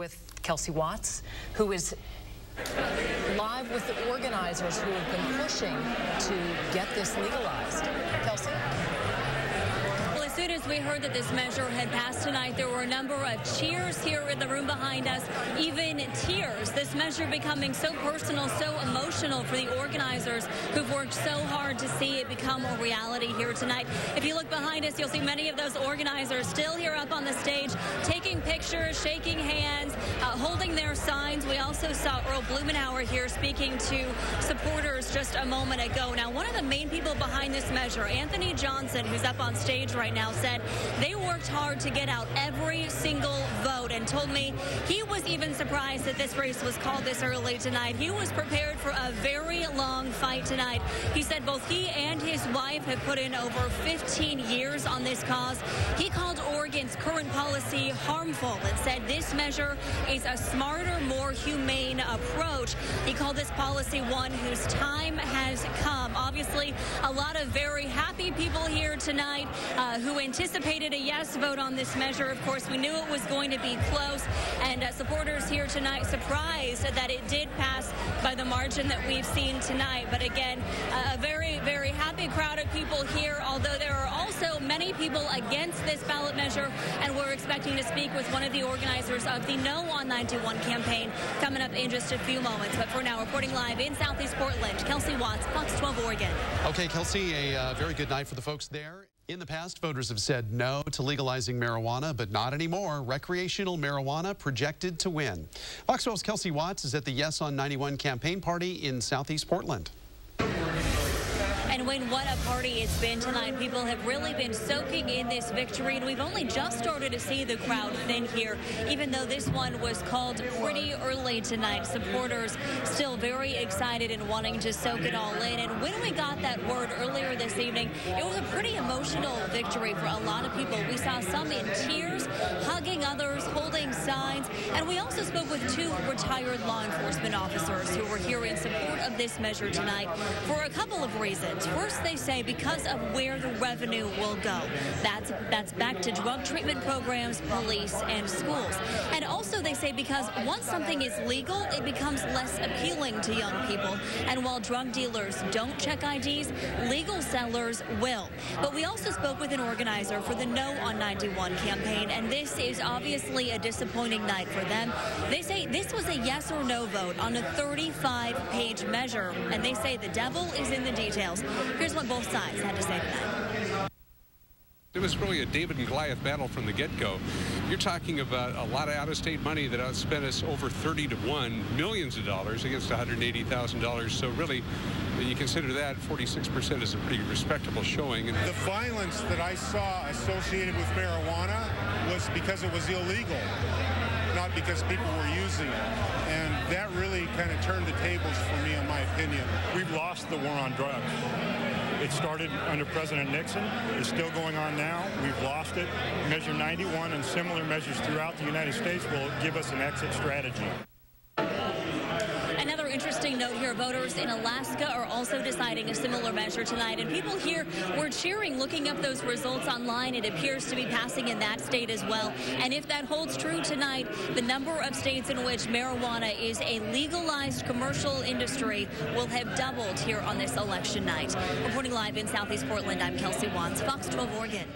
with Kelsey Watts, who is live with the organizers who have been pushing to get this legalized. Kelsey? Well, as soon as we heard that this measure had passed tonight, there were a number of cheers here in the room behind us, even tears. This measure becoming so personal, so emotional for the organizers who've worked so hard to see it become a reality here tonight. If you look behind us, you'll see many of those organizers still here up on the stage, taking pictures, shaking hands, holding their signs. We also saw Earl Blumenauer here speaking to supporters just a moment ago. Now, one of the main people behind this measure, Anthony Johnson, who's up on stage right now, said they worked hard to get out every single vote and told me he was even surprised that this race was called this early tonight. He was prepared for a very long fight tonight. He said both he and his wife have put in over 15 years on this cause. He called Oregon's current policy harmful and said this measure is a smarter, more humane approach. He called this policy one whose time has come. Obviously, a lot of very happy people here tonight who anticipated a yes vote on this measure. Of course, we knew it was going to be close, and supporters here tonight surprised that it did pass by the margin that we've seen tonight. But again, a very, very happy crowd of people here, although there are also many people against this ballot measure, and we're expecting to speak with one of the organizers of the No on 91 campaign coming up in just a few moments. But for now, reporting live in Southeast Portland, Kelsey Watts, Fox 12 Oregon. Okay, Kelsey, a very good night for the folks there. In the past, voters have said no to legalizing marijuana, but not anymore. Recreational marijuana projected to win. Fox 12's Kelsey Watts is at the Yes on 91 campaign party in Southeast Portland. And Wayne, what a party it's been tonight. People have really been soaking in this victory, and we've only just started to see the crowd thin here, even though this one was called pretty early tonight. Supporters still very excited and wanting to soak it all in. And when we got that word earlier this evening, it was a pretty emotional victory for a lot of people. We saw some in tears, hugging others, holding signs, and we also spoke with two retired law enforcement officers who were here in support of this measure tonight for a couple of reasons. First, they say because of where the revenue will go. That's back to drug treatment programs, police, and schools. And also, they say because once something is legal, it becomes less appealing to young people. And while drug dealers don't check IDs, legal sellers will. But we also spoke with an organizer for the No on 91 campaign, and this is obviously a disappointing night for them. They say this was a yes or no vote on a 35-page measure, and they say the devil is in the details. Here's what both sides had to say tonight. It was really a David and Goliath battle from the get-go. You're talking about a lot of out-of-state money that outspent us over 30-to-1, millions of dollars against $180,000. So really, you consider that 46% is a pretty respectable showing. And the violence that I saw associated with marijuana was because it was illegal, not because people were using it. And that really kind of turned the tables for me, in my opinion. We've lost the war on drugs. It started under President Nixon. It's still going on now. We've lost it. Measure 91 and similar measures throughout the United States will give us an exit strategy. Another interesting note here, voters in Alaska are also deciding a similar measure tonight, and people here were cheering, looking up those results online. It appears to be passing in that state as well. And if that holds true tonight, the number of states in which marijuana is a legalized commercial industry will have doubled here on this election night. Reporting live in Southeast Portland, I'm Kelsey Watts, Fox 12 Oregon.